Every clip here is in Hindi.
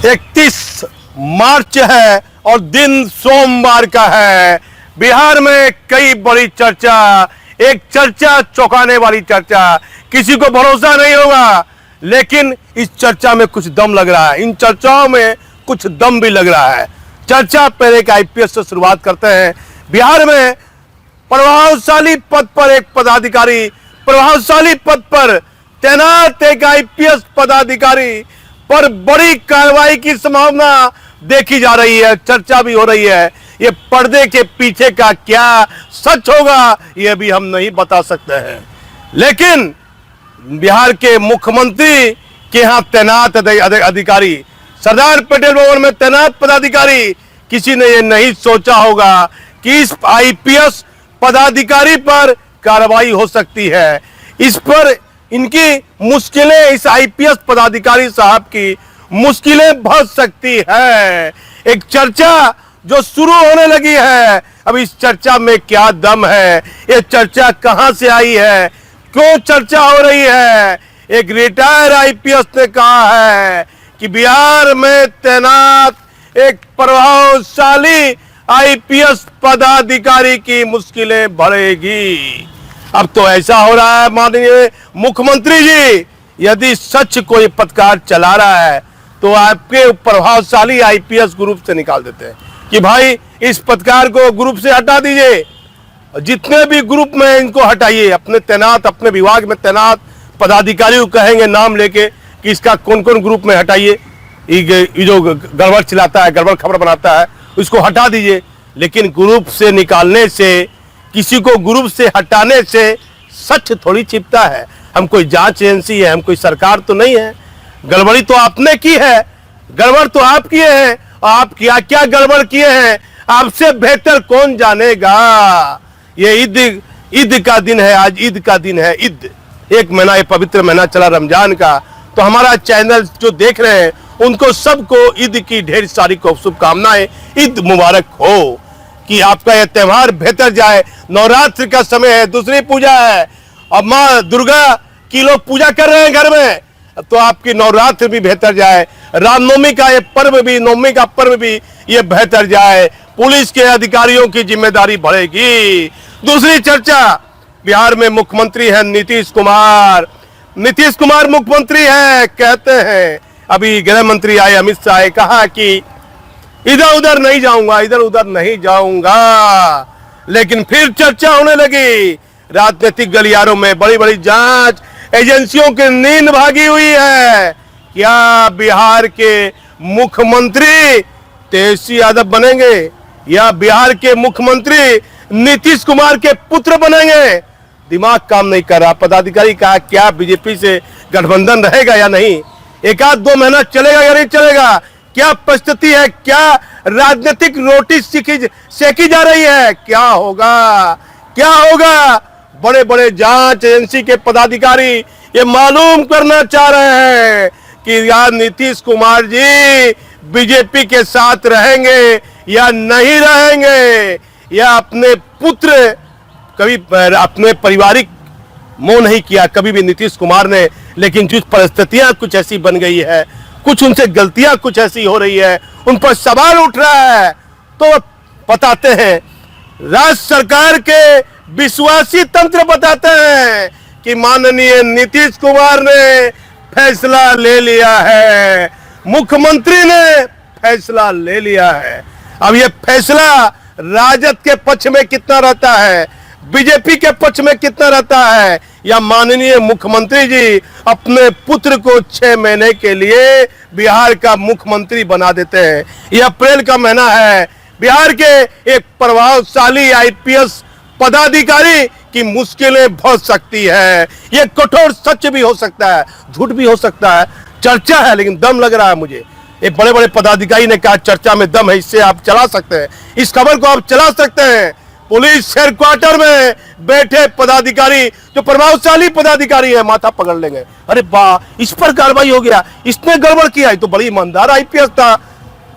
31 मार्च है और दिन सोमवार का है। बिहार में कई बड़ी चर्चा, एक चर्चा चौंकाने वाली चर्चा, किसी को भरोसा नहीं होगा, लेकिन इस चर्चा में कुछ दम लग रहा है। इन चर्चाओं में कुछ दम भी लग रहा है। चर्चा पहले एक आईपीएस से शुरुआत करते हैं। बिहार में प्रभावशाली पद पर एक पदाधिकारी, प्रभावशाली पद पर तैनात एक आईपीएस पदाधिकारी पर बड़ी कार्रवाई की संभावना देखी जा रही है, चर्चा भी हो रही है। ये पर्दे के पीछे का क्या सच होगा ये भी हम नहीं बता सकते हैं, लेकिन बिहार के मुख्यमंत्री के यहाँ तैनात अधिकारी, सरदार पटेल भवन में तैनात पदाधिकारी, किसी ने ये नहीं सोचा होगा कि इस आईपीएस पदाधिकारी पर कार्रवाई हो सकती है। इस पर इनकी मुश्किलें, इस आईपीएस पदाधिकारी साहब की मुश्किलें बढ़ सकती है। एक चर्चा जो शुरू होने लगी है, अब इस चर्चा में क्या दम है, ये चर्चा कहां से आई है, क्यों चर्चा हो रही है। एक रिटायर आईपीएस ने कहा है कि बिहार में तैनात एक प्रभावशाली आईपीएस पदाधिकारी की मुश्किलें बढ़ेगी। अब तो ऐसा हो रहा है माननीय मुख्यमंत्री जी, यदि सच कोई पत्रकार चला रहा है तो आपके प्रभावशाली आईपीएस ग्रुप से निकाल देते हैं कि भाई इस पत्रकार को ग्रुप से हटा दीजिए, जितने भी ग्रुप में इनको हटाइए। अपने तैनात, अपने विभाग में तैनात पदाधिकारी को कहेंगे नाम लेके कि इसका कौन कौन ग्रुप में हटाइए, ये जो गड़बड़ चलाता है, गड़बड़ खबर बनाता है, उसको हटा दीजिए। लेकिन ग्रुप से निकालने से, किसी को ग्रुप से हटाने से सच थोड़ी छिपता है। हम कोई जांच एजेंसी है, हम कोई सरकार तो नहीं है। गड़बड़ी तो आपने की है, गड़बड़ तो आप किए हैं, और आप क्या क्या गड़बड़ किए हैं आपसे बेहतर कौन जानेगा। ये ईद का दिन है, आज ईद का दिन है। ईद एक महीना, ये पवित्र महीना चला रमजान का, तो हमारा चैनल जो देख रहे हैं उनको सबको ईद की ढेर सारी शुभकामनाएं। ईद मुबारक हो, कि आपका यह त्योहार बेहतर जाए। नवरात्र का समय है, दूसरी पूजा है, और माँ दुर्गा की लोग पूजा कर रहे हैं घर में, तो आपकी नवरात्र भी बेहतर जाए। रामनवमी का ये पर्व भी, नवमी का पर्व भी ये बेहतर जाए। पुलिस के अधिकारियों की जिम्मेदारी बढ़ेगी। दूसरी चर्चा, बिहार में मुख्यमंत्री है नीतीश कुमार। नीतीश कुमार मुख्यमंत्री है, कहते हैं, अभी गृह मंत्री आए, अमित शाह आए, कहा कि इधर उधर नहीं जाऊंगा, इधर उधर नहीं जाऊंगा। लेकिन फिर चर्चा होने लगी। राजनीतिक गलियारों में बड़ी बड़ी जांच एजेंसियों की नींद भागी हुई है। क्या बिहार के मुख्यमंत्री तेजस्वी यादव बनेंगे, या बिहार के मुख्यमंत्री नीतीश कुमार के पुत्र बनेंगे? दिमाग काम नहीं कर रहा। पदाधिकारी कहा क्या बीजेपी से गठबंधन रहेगा या नहीं, एक आध दो महीना चलेगा या नहीं चलेगा, क्या परिस्थिति है, क्या राजनीतिक रोटी सेकी जा रही है, क्या होगा, क्या होगा। बड़े बड़े जांच एजेंसी के पदाधिकारी ये मालूम करना चाह रहे हैं कि यार नीतीश कुमार जी बीजेपी के साथ रहेंगे या नहीं रहेंगे, या अपने पुत्र, कभी अपने पारिवारिक मोह नहीं किया कभी भी नीतीश कुमार ने, लेकिन जो परिस्थितियां कुछ ऐसी बन गई है, कुछ उनसे गलतियां कुछ ऐसी हो रही है, उन पर सवाल उठ रहा है। तो बताते हैं, राज्य सरकार के विश्वासी तंत्र बताते हैं कि माननीय नीतीश कुमार ने फैसला ले लिया है, मुख्यमंत्री ने फैसला ले लिया है। अब ये फैसला राजद के पक्ष में कितना रहता है, बीजेपी के पक्ष में कितना रहता है, या माननीय मुख्यमंत्री जी अपने पुत्र को 6 महीने के लिए बिहार का मुख्यमंत्री बना देते हैं। यह अप्रैल का महीना है। बिहार के एक प्रभावशाली आईपीएस पदाधिकारी की मुश्किलें बढ़ सकती है। यह कठोर सच भी हो सकता है, झूठ भी हो सकता है। चर्चा है, लेकिन दम लग रहा है मुझे। एक बड़े बड़े पदाधिकारी ने कहा चर्चा में दम है, इससे आप चला सकते हैं, इस खबर को आप चला सकते हैं। पुलिस हेडक्वार्टर में बैठे पदाधिकारी, जो प्रभावशाली पदाधिकारी है, माथा पकड़ लेंगे, अरे वाह, इस पर कार्रवाई हो गया, इसने गड़बड़ किया, ये तो बड़ी ईमानदार आईपीएस था।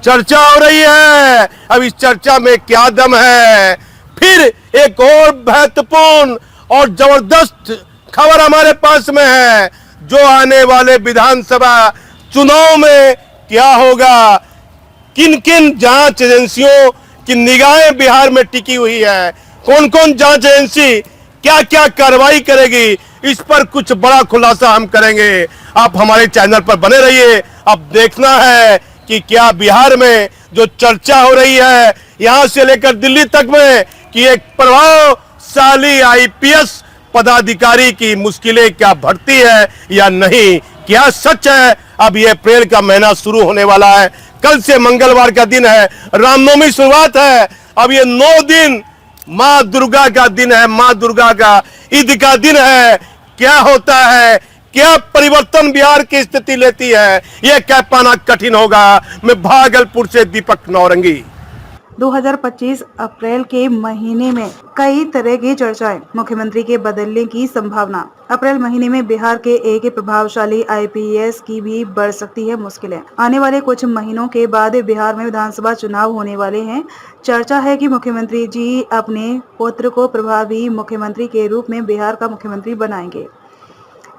चर्चा हो रही है, अब इस चर्चा में क्या दम है। फिर एक और महत्वपूर्ण और जबरदस्त खबर हमारे पास में है, जो आने वाले विधानसभा चुनाव में क्या होगा, किन किन जांच एजेंसियों की निगाहें बिहार में टिकी हुई है, कौन कौन जांच एजेंसी क्या क्या कार्रवाई करेगी, इस पर कुछ बड़ा खुलासा हम करेंगे। आप हमारे चैनल पर बने रहिए। अब देखना है कि क्या बिहार में जो चर्चा हो रही है यहां से लेकर दिल्ली तक में कि एक प्रभावशाली आईपीएस पदाधिकारी की मुश्किलें क्या बढ़ती है या नहीं, क्या सच है। अब ये अप्रैल का महीना शुरू होने वाला है, कल से मंगलवार का दिन है, रामनवमी शुरुआत है। अब ये 9 दिन मां दुर्गा का दिन है, मां दुर्गा का ईद का दिन है। क्या होता है, क्या परिवर्तन बिहार की स्थिति लेती है, यह कह पाना कठिन होगा। मैं भागलपुर से दीपक नौरंगी। 2025 अप्रैल के महीने में कई तरह की चर्चाएं, मुख्यमंत्री के बदलने की संभावना। अप्रैल महीने में बिहार के एक प्रभावशाली आईपीएस की भी बढ़ सकती है मुश्किलें। आने वाले कुछ महीनों के बाद बिहार में विधानसभा चुनाव होने वाले हैं। चर्चा है कि मुख्यमंत्री जी अपने पुत्र को प्रभावी मुख्यमंत्री के रूप में बिहार का मुख्यमंत्री बनाएंगे।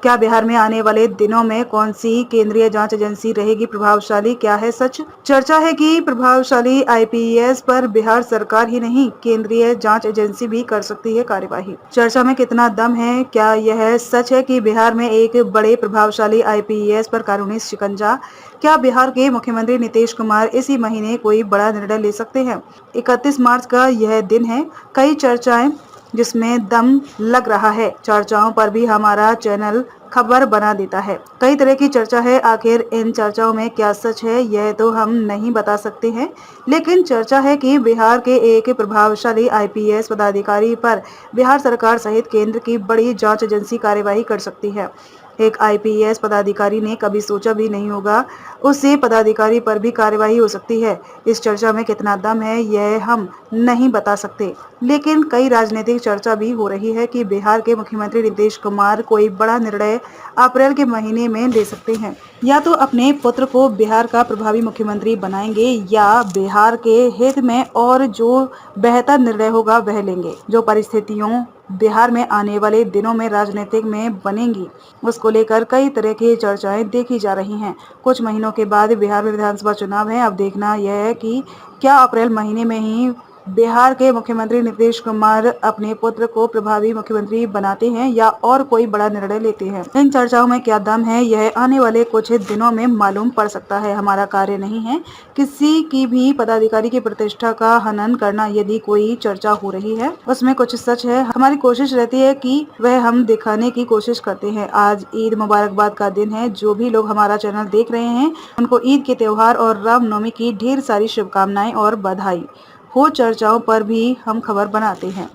क्या बिहार में आने वाले दिनों में कौन सी केंद्रीय जांच एजेंसी रहेगी प्रभावशाली, क्या है सच? चर्चा है कि प्रभावशाली आईपीएस पर बिहार सरकार ही नहीं, केंद्रीय जांच एजेंसी भी कर सकती है कार्यवाही। चर्चा में कितना दम है, क्या यह सच है कि बिहार में एक बड़े प्रभावशाली आईपीएस पर कानूनी शिकंजा? क्या बिहार के मुख्यमंत्री नीतीश कुमार इसी महीने कोई बड़ा निर्णय ले सकते हैं? 31 मार्च का यह दिन है, कई चर्चाएं जिसमें दम लग रहा है। चर्चाओं पर भी हमारा चैनल खबर बना देता है। कई तरह की चर्चा है, आखिर इन चर्चाओं में क्या सच है यह तो हम नहीं बता सकते हैं, लेकिन चर्चा है कि बिहार के एक प्रभावशाली आईपीएस पदाधिकारी पर बिहार सरकार सहित केंद्र की बड़ी जांच एजेंसी कार्यवाही कर सकती है। एक आईपीएस पदाधिकारी ने कभी सोचा भी नहीं होगा उससे पदाधिकारी पर भी कार्यवाही हो सकती है। इस चर्चा में कितना दम है यह हम नहीं बता सकते, लेकिन कई राजनीतिक चर्चा भी हो रही है कि बिहार के मुख्यमंत्री नीतीश कुमार कोई बड़ा निर्णय अप्रैल के महीने में ले सकते हैं। या तो अपने पुत्र को बिहार का प्रभावी मुख्यमंत्री बनाएंगे या बिहार के हित में और जो बेहतर निर्णय होगा वह लेंगे। जो परिस्थितियों बिहार में आने वाले दिनों में राजनीतिक में बनेंगी उसको लेकर कई तरह की चर्चाएं देखी जा रही हैं। कुछ महीनों के बाद बिहार में विधानसभा चुनाव है। अब देखना यह है कि क्या अप्रैल महीने में ही बिहार के मुख्यमंत्री नीतीश कुमार अपने पुत्र को प्रभावी मुख्यमंत्री बनाते हैं या और कोई बड़ा निर्णय लेते हैं। इन चर्चाओं में क्या दम है यह आने वाले कुछ दिनों में मालूम पड़ सकता है। हमारा कार्य नहीं है किसी की भी पदाधिकारी की प्रतिष्ठा का हनन करना। यदि कोई चर्चा हो रही है उसमें कुछ सच है, हमारी कोशिश रहती है कि वह हम दिखाने की कोशिश करते हैं। आज ईद मुबारकबाद का दिन है। जो भी लोग हमारा चैनल देख रहे हैं उनको ईद के त्योहार और रामनवमी की ढेर सारी शुभकामनाएं और बधाई हो। चर्चाओं पर भी हम खबर बनाते हैं।